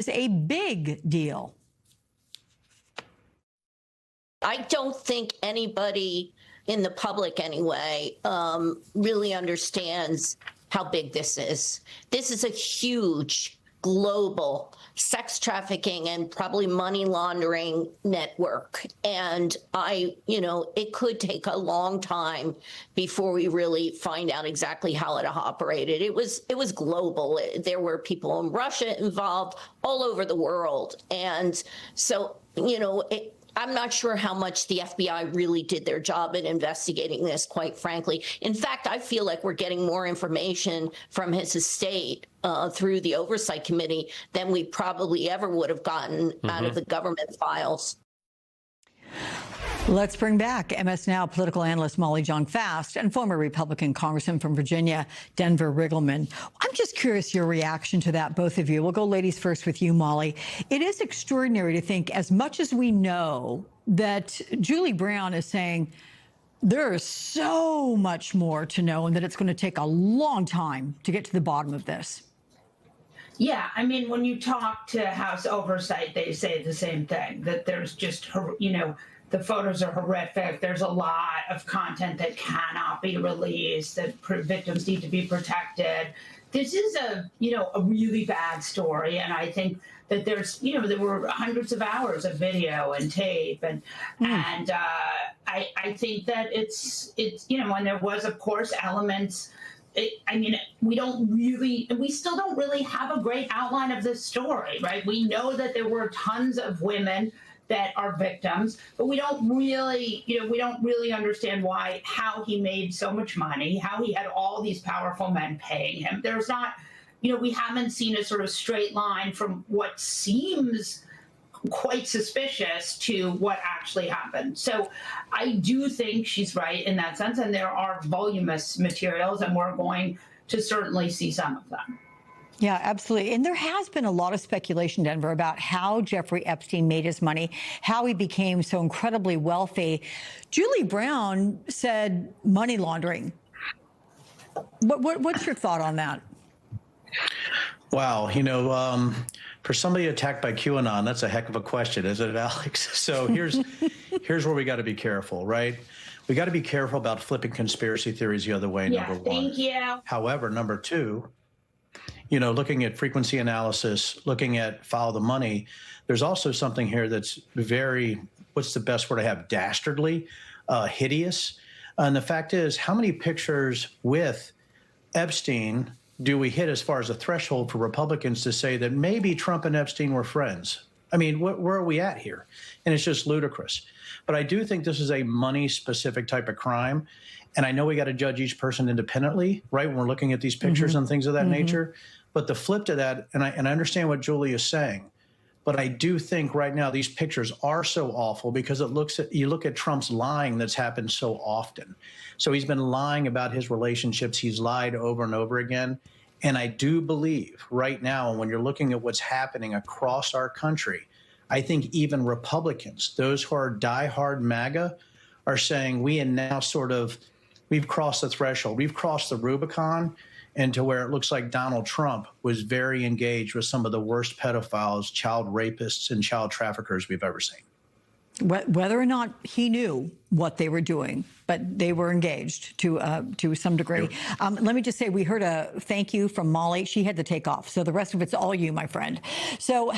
is a big deal. I don't think anybody in the public anyway really understands how big this is. This is a huge global sex trafficking and probably money laundering network. And it could take a long time before we really find out exactly how it operated. It was global. There were people in Russia involved, all over the world. And so, I'm not sure how much the FBI really did their job in investigating this, quite frankly. In fact, I feel like we're getting more information from his estate through the Oversight Committee than we probably ever would have gotten out of the government files. Let's bring back MS Now political analyst Molly Jong-Fast and former Republican Congressman from Virginia, Denver Riggleman. I'm just curious your reaction to that, both of you. We'll go ladies first with you, Molly. It is extraordinary to think, as much as we know, that Julie Brown is saying there is so much more to know and that it's going to take a long time to get to the bottom of this. Yeah, I mean, when you talk to House Oversight, they say the same thing, that there's just, the photos are horrific. There's a lot of content that cannot be released, that victims need to be protected. This is a really bad story. And I think that there's, there were hundreds of hours of video and tape. And I think that it's and there was, of course, elements. We still don't really have a great outline of this story, right? We know that there were tons of women that are victims, but we don't really understand how he made so much money, how he had all these powerful men paying him. There's not, we haven't seen a sort of straight line from what seems quite suspicious to what actually happened. So I do think she's right in that sense, and there are voluminous materials, and we're going to certainly see some of them. Yeah, absolutely. And there has been a lot of speculation, Denver, about how Jeffrey Epstein made his money, how he became so incredibly wealthy. Julie Brown said money laundering. What's your thought on that? Wow. For somebody attacked by QAnon, that's a heck of a question, isn't it, Alex? So here's where we got to be careful, right? We got to be careful about flipping conspiracy theories the other way, number one. Thank you. However, number two, looking at frequency analysis, looking at follow the money, there's also something here that's very, what's the best word I have, dastardly, hideous. And the fact is, how many pictures with Epstein do we hit as far as a threshold for Republicans to say that maybe Trump and Epstein were friends? I mean, where are we at here? And it's just ludicrous. But I do think this is a money-specific type of crime. And I know we got to judge each person independently, right, when we're looking at these pictures and things of that nature. But the flip to that, and I understand what Julie is saying, but I do think right now these pictures are so awful because you look at Trump's lying that's happened so often. So he's been lying about his relationships. He's lied over and over again. And I do believe right now, when you're looking at what's happening across our country, I think even Republicans, those who are diehard MAGA, are saying we've crossed the threshold. We've crossed the Rubicon into where it looks like Donald Trump was very engaged with some of the worst pedophiles, child rapists, and child traffickers we've ever seen. Whether or not he knew what they were doing, but they were engaged to some degree. Let me just say, we heard a thank you from Molly. She had to take off, so the rest of it's all you, my friend. So